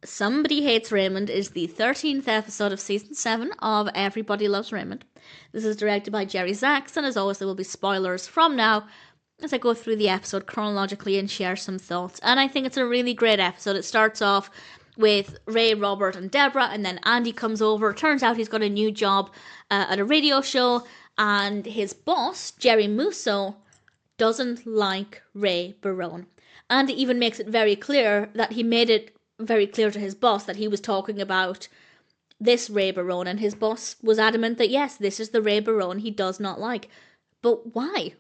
Somebody Hates Raymond is the 13th episode of season 7 of Everybody Loves Raymond. This is directed by Jerry Zaks, and as always there will be spoilers from now as I go through the episode chronologically and share some thoughts. And I think it's a really great episode. It starts off with Ray, Robert and Debra, and then Andy comes over. Turns out he's got a new job at a radio show, and his boss, Jerry Musso, doesn't like Ray Barone. Andy even makes it very clear that he made it very clear to his boss that he was talking about this Ray Barone, and his boss was adamant that yes, this is the Ray Barone he does not like. But why?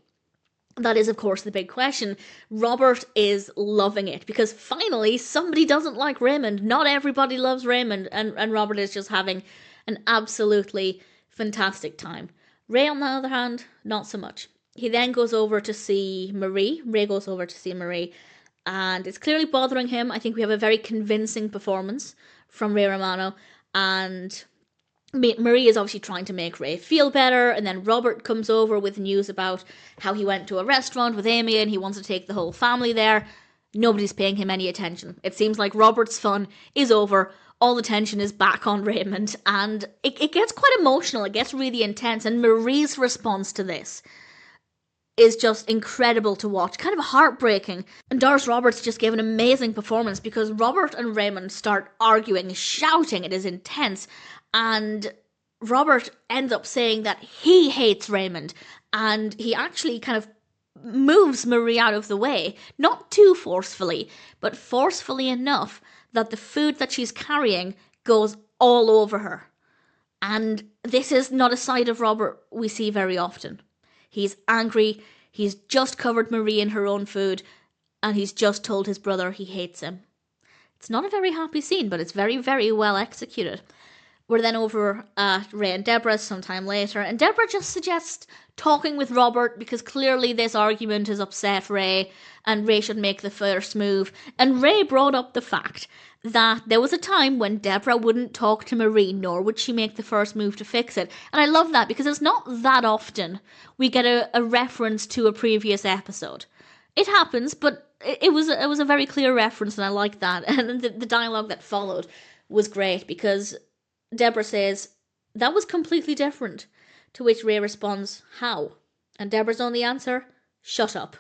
That is, of course, the big question. Robert is loving it because finally somebody doesn't like Raymond. Not everybody loves Raymond, and Robert is just having an absolutely fantastic time. Ray, on the other hand, not so much. He then goes over to see Marie. Ray goes over to see Marie, and it's clearly bothering him. I think we have a very convincing performance from Ray Romano, and Marie is obviously trying to make Ray feel better, and then Robert comes over with news about how he went to a restaurant with Amy and he wants to take the whole family there. Nobody's paying him any attention. It seems like Robert's fun is over. All the tension is back on Raymond, and it gets quite emotional. It gets really intense, and Marie's response to this is just incredible to watch, kind of heartbreaking. And Doris Roberts just gave an amazing performance because Robert and Raymond start arguing, shouting. It is intense, and Robert ends up saying that he hates Raymond, and he actually kind of moves Marie out of the way, not too forcefully, but forcefully enough that the food that she's carrying goes all over her. And this is not a side of Robert we see very often. He's angry, he's just covered Marie in her own food, and he's just told his brother he hates him. It's not a very happy scene, but it's very, very well executed. We're then over at Ray and Debra sometime later, and Debra just suggests talking with Robert because clearly this argument has upset Ray, and Ray should make the first move. And Ray brought up the fact that there was a time when Debra wouldn't talk to Marie, nor would she make the first move to fix it. And I love that because it's not that often we get a reference to a previous episode. It happens, but it was a very clear reference, and I like that. And the dialogue that followed was great because Debra says, "That was completely different." To which Ray responds, "How?" And Debra's only answer, "Shut up."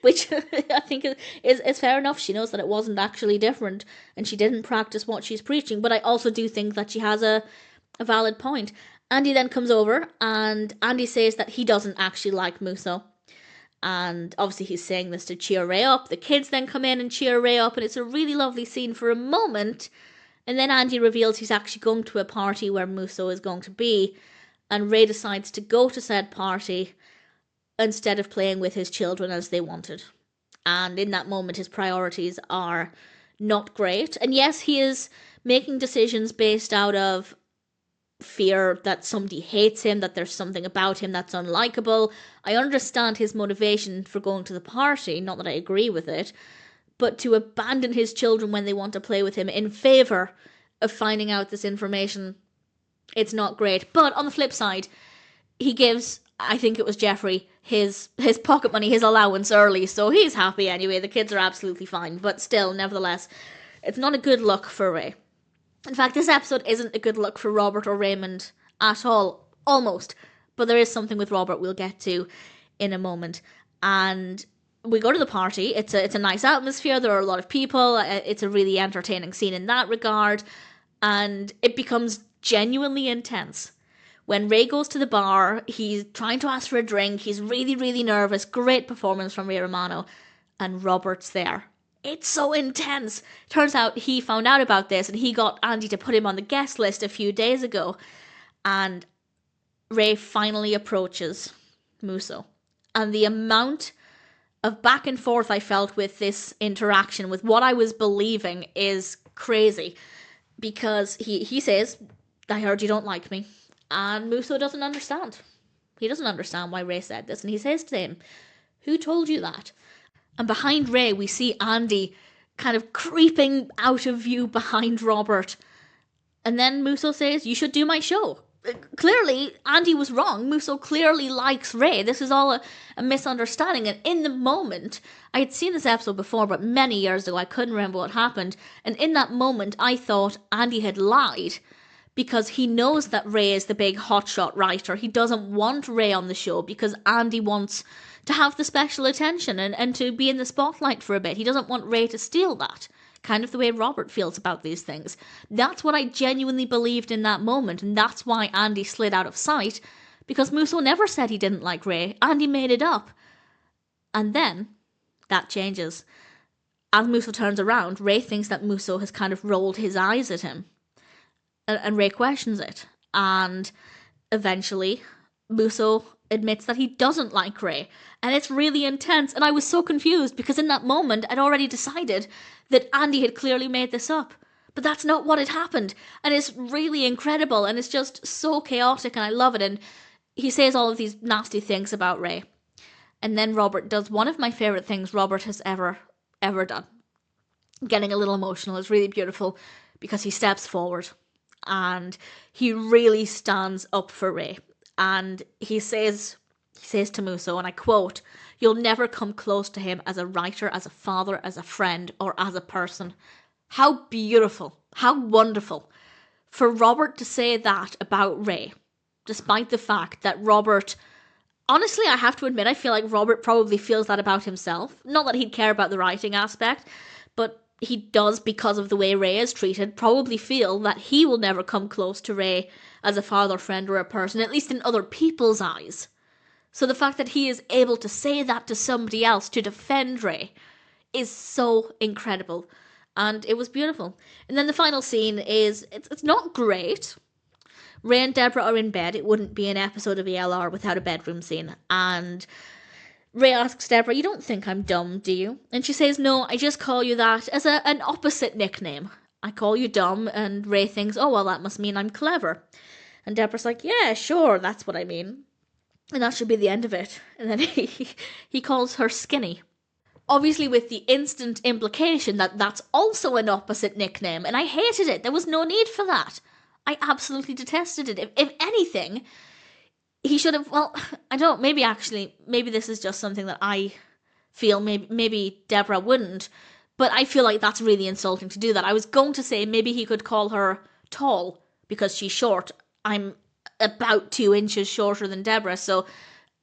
Which I think is fair enough. She knows that it wasn't actually different, and she didn't practice what she's preaching, but I also do think that she has a valid point. Andy then comes over, and Andy says that he doesn't actually like Musso. And obviously he's saying this to cheer Ray up. The kids then come in and cheer Ray up, and it's a really lovely scene for a moment. And then Andy reveals he's actually going to a party where Musso is going to be, and Ray decides to go to said party instead of playing with his children as they wanted. And in that moment, his priorities are not great. And yes, he is making decisions based out of fear that somebody hates him, that there's something about him that's unlikable. I understand his motivation for going to the party, not that I agree with it, but to abandon his children when they want to play with him in favour of finding out this information, it's not great. But on the flip side, he gives, I think it was Geoffrey, his pocket money, his allowance early, so he's happy anyway. The kids are absolutely fine, but still, nevertheless, it's not a good look for Ray. In fact, this episode isn't a good look for Robert or Raymond at all, almost, but there is something with Robert we'll get to in a moment. And we go to the party. It's a nice atmosphere. There are a lot of people. It's a really entertaining scene in that regard, and it becomes genuinely intense. When Ray goes to the bar, he's trying to ask for a drink. He's really, really nervous. Great performance from Ray Romano. And Robert's there. It's so intense. Turns out he found out about this and he got Andy to put him on the guest list a few days ago. And Ray finally approaches Musso. And the amount of back and forth I felt with this interaction, with what I was believing, is crazy. Because he says, "I heard you don't like me." And Musso doesn't understand. He doesn't understand why Ray said this. And he says to him, "Who told you that?" And behind Ray, we see Andy kind of creeping out of view behind Robert. And then Musso says, "You should do my show." clearly Andy was wrong. Musso clearly likes Ray. This is all a misunderstanding. And in the moment, I had seen this episode before, but many years ago, I couldn't remember what happened. And in that moment, I thought Andy had lied because he knows that Ray is the big hotshot writer. He doesn't want Ray on the show because Andy wants to have the special attention and to be in the spotlight for a bit. He doesn't want Ray to steal that. Kind of the way Robert feels about these things. That's what I genuinely believed in that moment, and that's why Andy slid out of sight, because Musso never said he didn't like Ray. Andy made it up. And then, that changes. As Musso turns around, Ray thinks that Musso has kind of rolled his eyes at him. And Ray questions it. And eventually, Musso admits that he doesn't like Ray. And it's really intense. And I was so confused because in that moment, I'd already decided that Andy had clearly made this up. But that's not what had happened. And it's really incredible. And it's just so chaotic and I love it. And he says all of these nasty things about Ray. And then Robert does one of my favourite things Robert has ever done. Getting a little emotional. It's really beautiful because he steps forward. And he really stands up for Ray. And he says to Musso, and I quote, "You'll never come close to him as a writer, as a father, as a friend, or as a person." How beautiful, how wonderful for Robert to say that about Ray, despite the fact that Robert, honestly, I have to admit, I feel like Robert probably feels that about himself. Not that he'd care about the writing aspect, but he does, because of the way Ray is treated, probably feel that he will never come close to Ray as a father, friend, or a person, at least in other people's eyes. So the fact that he is able to say that to somebody else to defend Ray is so incredible. And it was beautiful. And then the final scene is, it's not great. Ray and Debra are in bed. It wouldn't be an episode of ELR without a bedroom scene. And Ray asks Debra, "You don't think I'm dumb, do you?" And she says, "No, I just call you that as an opposite nickname. I call you dumb," and Ray thinks, "Oh, well, that must mean I'm clever." And Debra's like, "Yeah, sure, that's what I mean." And that should be the end of it. And then he calls her skinny. Obviously with the instant implication that that's also an opposite nickname, and I hated it. There was no need for that. I absolutely detested it. If anything, he should have, well, I don't know, maybe this is just something that I feel, maybe Debra wouldn't, but I feel like that's really insulting to do that. I was going to say maybe he could call her tall, because she's short. I'm about 2 inches shorter than Debra, so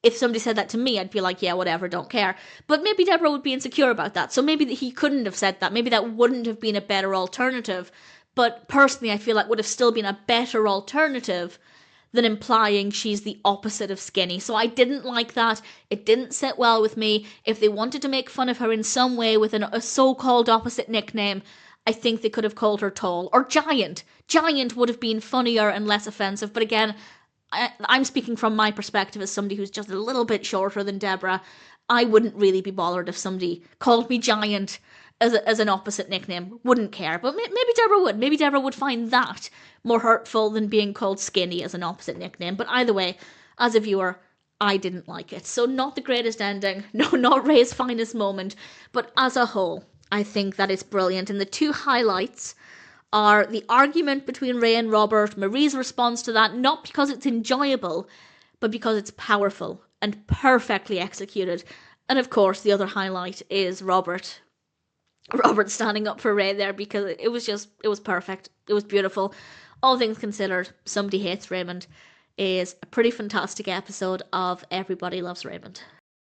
if somebody said that to me, I'd be like, yeah, whatever, don't care. But maybe Debra would be insecure about that, so maybe he couldn't have said that. Maybe that wouldn't have been a better alternative, but personally I feel like would have still been a better alternative than implying she's the opposite of skinny. So I didn't like that. It didn't sit well with me. If they wanted to make fun of her in some way with a so-called opposite nickname, I think they could have called her tall or giant. Giant would have been funnier and less offensive. But again, I'm speaking from my perspective as somebody who's just a little bit shorter than Debra. I wouldn't really be bothered if somebody called me giant as an opposite nickname. Wouldn't care. But maybe Debra would. Maybe Debra would find that more hurtful than being called skinny as an opposite nickname. But either way, as a viewer, I didn't like it. So not the greatest ending. No, not Ray's finest moment. But as a whole, I think that it's brilliant. And the two highlights are the argument between Ray and Robert, Marie's response to that, not because it's enjoyable, but because it's powerful and perfectly executed. And of course, the other highlight is Robert standing up for Ray there, because it was perfect. It was beautiful. All things considered, Somebody Hates Raymond is a pretty fantastic episode of Everybody Loves Raymond.